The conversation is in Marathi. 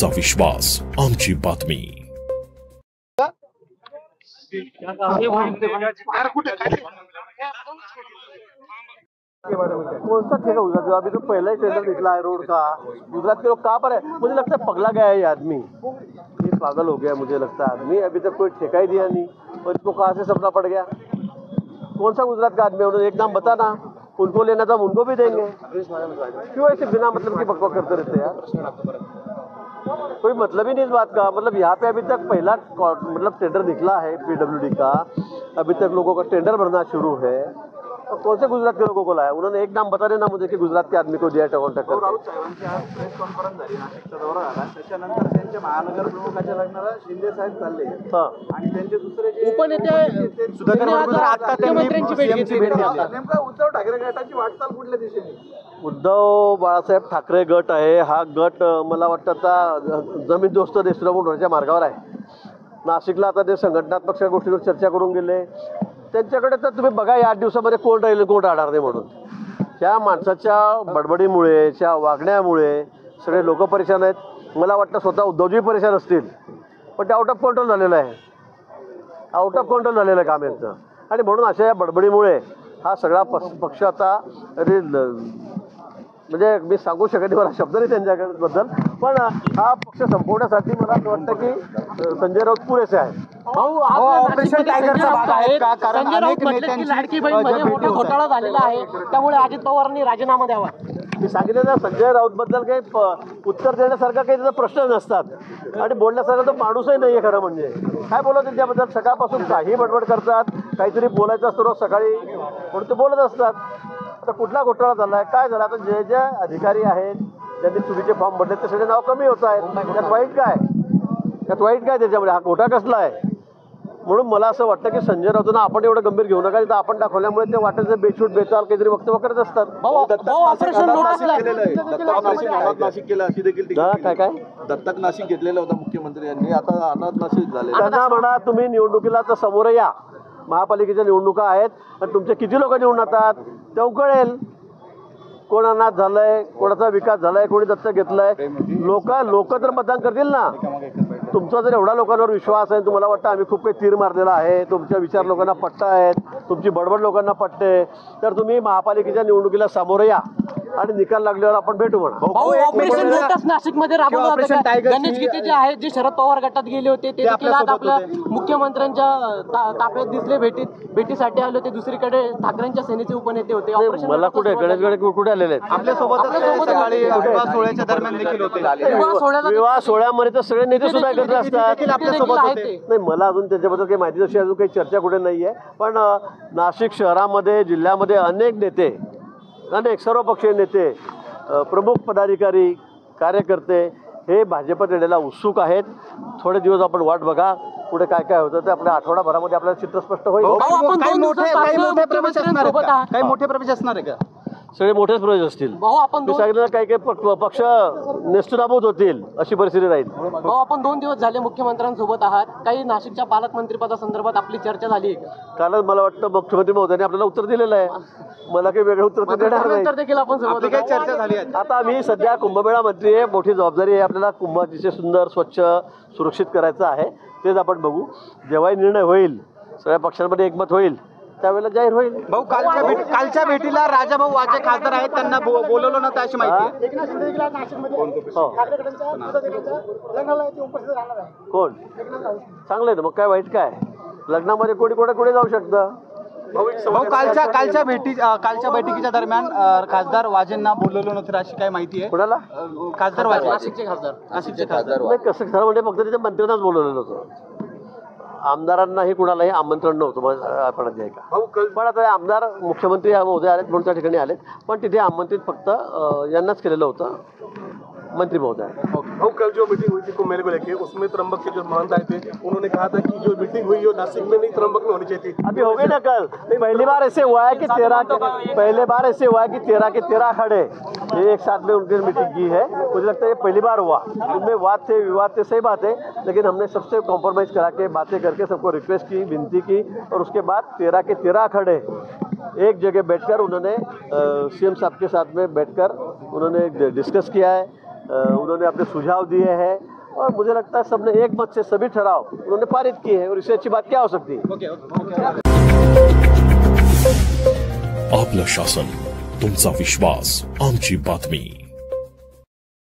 आमचा विश्वास, आमची बातमी। कौन सा ठेका हुआ जो अभी तो पहला ही टेंडर निकला है रोड का। गुजरात के लोग कहाँ पर है? मुझे लगता है पगला गया है ये आदमी, ये पागल हो गया मुझे लगता है आदमी। अभी तक कोई ठेका ही दिया नहीं और इसको कहाँ से सपना पड़ गया। कौन सा गुजरात का आदमी है? उन्होंने एक नाम बताना, उनको लेना था हम उनको भी देंगे। क्यों ऐसे बिना मतलब की बकवास करते रहते यार? कोई मतलब ही नहीं इस बात का। मतलब यहाँ पे अभी तक पहला मतलब टेंडर निकला है PWD का, अभी तक लोगों का टेंडर भरना शुरू है। और कौन से गुजरात के लोगों को लाया? उन्होंने एक नाम बता देना मुझे कि गुजरात के आदमी को दिया कॉन्टॅक्ट करके। राऊत साहेबांची आज प्रेस कॉन्फरन्स झाली, नाशिकचा दौरा झाला, त्याच्यानंतर त्यांच्या महानगर प्रमुखाच्या लग्नाला शिंदे साहेब चालले आणि त्यांचे दुसरे जे उपनेते सुधाकर माडगूळकर आता मुख्यमंत्र्यांची भेट घेतली। नेमका उद्धव ठाकरे गटाची वाटचाल कुठल्या दिशेने? उद्धव बाळासाहेब ठाकरे गट आहे हा गट मला वाटतं आता जमीन दोस्त देशमुख होण्याच्या मार्गावर आहे। नाशिकला आता ते संघटनात्मक सगळ्या गोष्टींवर चर्चा करून गेले। त्यांच्याकडे तर तुम्ही बघा या 8 दिवसामध्ये कोण राहील कोण राहणार नाही म्हणून। त्या माणसाच्या बडबडीमुळे त्या वागण्यामुळे सगळे लोक परेशान आहेत। मला वाटतं स्वतः उद्धवजी परेशान असतील, पण ते आउट ऑफ कंट्रोल झालेलं आहे, आउट ऑफ कंट्रोल झालेलं आहे काम यांचं। आणि म्हणून अशा या बडबडीमुळे हा सगळा पक्ष आता म्हणजे मी सांगू शकत नाही, मला शब्द नाही त्यांच्याबद्दल, पण हा पक्ष संपवण्यासाठी मला असं वाटतं की संजय राऊत पुरेसे आहेत। ऑपरेशन टायगरचा भाग आहेत का? कारण अनेक नेत्यांची लाडकी बहीणमध्ये मोठा घोटाळा झालेला आहे, त्यामुळे अजित पवारांनी राजीनामा द्यावा। मी सांगितलं ना, संजय राऊत बद्दल काही उत्तर देण्यासारखा काही त्याचा प्रश्न नसतात आणि बोलण्यासारखा तो माणूसही नाही आहे खरं म्हणजे। काय बोलत त्यांच्याबद्दल सकाळपासून काही बडबड करतात, काहीतरी बोलायचं असतं रोज सकाळी म्हणून ते बोलत असतात। आता कुठला घोटाळा झाला आहे काय झाला? आता जे जे अधिकारी आहेत ज्यांनी चुकीचे फॉर्म भरले ते सगळे नाव कमी होत आहेत, त्यात वाईट काय? त्यात वाईट काय त्याच्यामध्ये? हा घोटाळा कसला आहे? म्हणून मला असं वाटतं की संजय राऊतांना आपण एवढं गंभीर घेऊ नका, तर आपण दाखवल्यामुळे ते वाटेल बेछूट बेचाल काहीतरी वक्तव्य करत असतात। नाशिक केलं अशी देखील काय काय दत्तक नाशिक घेतलेलं होतं मुख्यमंत्री यांनी, आता अनाथ नाशिक झाले। त्यांना म्हणा तुम्ही निवडणुकीला तर समोर या, महापालिकेच्या निवडणुका आहेत आणि तुमचे किती लोक निवडून येतात तेव्हा कळेल कोण अनाथ झालंय, कोणाचा विकास झालाय, कोणी दत्तक घेतलंय। लोक तर मतदान करतील ना। तुमचा जर एवढा लोकांवर विश्वास आहे, तुम्हाला वाटतं आम्ही खूप काही तीर मारलेला आहे, तुमच्या विचार लोकांना पटत आहेत, तुमची बडबड लोकांना पटते, तर तुम्ही महापालिकेच्या निवडणुकीला सामोरे या आणि निकाल लागल्यावर आपण भेटू म्हणा। ऑपरेशन लोटस नाशिकमध्ये राबवलं होतं। गणेश गीते जे आहेत जे शरद पवार गटात गेले होते ते देखील आज आपल्या मुख्यमंत्र्यांच्या ताफ्यात दिसले, भेटीसाठी आले होते। दुसरीकडे ठाकरेंच्या सेनेचे उपनेते होते। मला कुठे गणेश कुठे आलेले आहेत? आपल्यासोबत विवाह सोहळ्याच्या दरम्यान देखील होते। विवाह सोहळ्यामध्ये तर सगळे नेते सुद्धा एकत्र असतात। नाही, मला अजून त्याच्याबद्दल काही माहिती अशी अजून काही चर्चा कुठे नाही आहे, पण नाशिक शहरामध्ये जिल्ह्यामध्ये अनेक नेते, अनेक सर्वपक्षीय नेते, प्रमुख पदाधिकारी, कार्यकर्ते हे भाजपत येण्याला उत्सुक आहेत। थोडे दिवस आपण वाट बघा, पुढे काय काय होतं ते आपल्या आठवडाभरामध्ये आपल्याला चित्र स्पष्ट होईल। काही मोठे प्रवेश असणार आहे का? सगळे मोठेच प्रवेश असतील। मी सांगितलं काही काही पक्ष नेस्तनाबूत होतील अशी परिस्थिती राहील। आपण 2 दिवस झाले मुख्यमंत्र्यांसोबत आहात, काही नाशिकच्या पालकमंत्रीपदासंदर्भात आपली चर्चा झाली आहे का? कालच मला वाटतं मुख्यमंत्री महोदयांनी आपल्याला उत्तर दिलेलं आहे, मला काही वेगळं उत्तर देणार नाही। आपण काही चर्चा झाली आहे? आता आम्ही सध्या कुंभमेळा मंत्री आहे, मोठी जबाबदारी आहे आपल्याला। कुंभ अतिशय सुंदर, स्वच्छ, सुरक्षित करायचं आहे, तेच आपण बघू। जेव्हाही निर्णय होईल, सगळ्या पक्षांमध्ये एकमत होईल, त्यावेळेला जाहीर होईल। भाऊ, कालच्या भेटीला राजाभाऊ वाजे खासदार आहेत, त्यांना बोलवलं नव्हतं अशी माहिती आहे। कोण? चांगलं आहे ना, मग काय वाईट काय? लग्नामध्ये कोणी जाऊ शकतं। भाऊ, कालच्या बैठकीच्या दरम्यान खासदार वाजेंना बोलवलं नव्हतं अशी काय माहिती आहे? कोणाला? खासदार वाजे, नाशिकचे खासदार। नाही, कसं खरं म्हणजे फक्त तिथे मंत्र्यांनाच बोलवलेलं होतं, आमदारांनाही कुणालाही आमंत्रण नव्हतं आपण का। पण आता आमदार मुख्यमंत्री महोदय आलेत म्हणून त्या ठिकाणी आलेत, पण तिथे आमंत्रित फक्त यांनाच केलेलं होतं, मंत्री महोदय। भाऊ, कल जो मीटिंग हुई थी कुंभ मेले को लेके, उसमें त्र्यंबक के जो महंत आए थे उन्होंने कहा था कि जो मीटिंग हुई वो नासिक में नहीं त्र्यंबक में होनी चाहिए थी। अभी हो गई ना कल। पहली बार ऐसे हुआ है कि 13 के 13 अखाड़े ये एक साथ में उनकी मीटिंग की है। मुझे लगता है ये पहली बार हुआ। उनमें वाद थे, विवाद थे, सही बात है, लेकिन हमने सबसे कॉम्प्रोमाइज करा के बातें करके सबको रिक्वेस्ट की, विनती की, और उसके बाद 13 के 13 अखाड़े एक जगह बैठकर उन्होंने सीएम साहब के साथ में बैठकर उन्होंने डिस्कस किया है, उन्होंने अपने सुझाव दिए हैं और मुझे लगता है सबने एक मत से सभी ठराव उन्होंने पारित किए हैं और इससे अच्छी बात क्या हो सकती है। आपलं शासन, तुमचा विश्वास, आमची बातमी।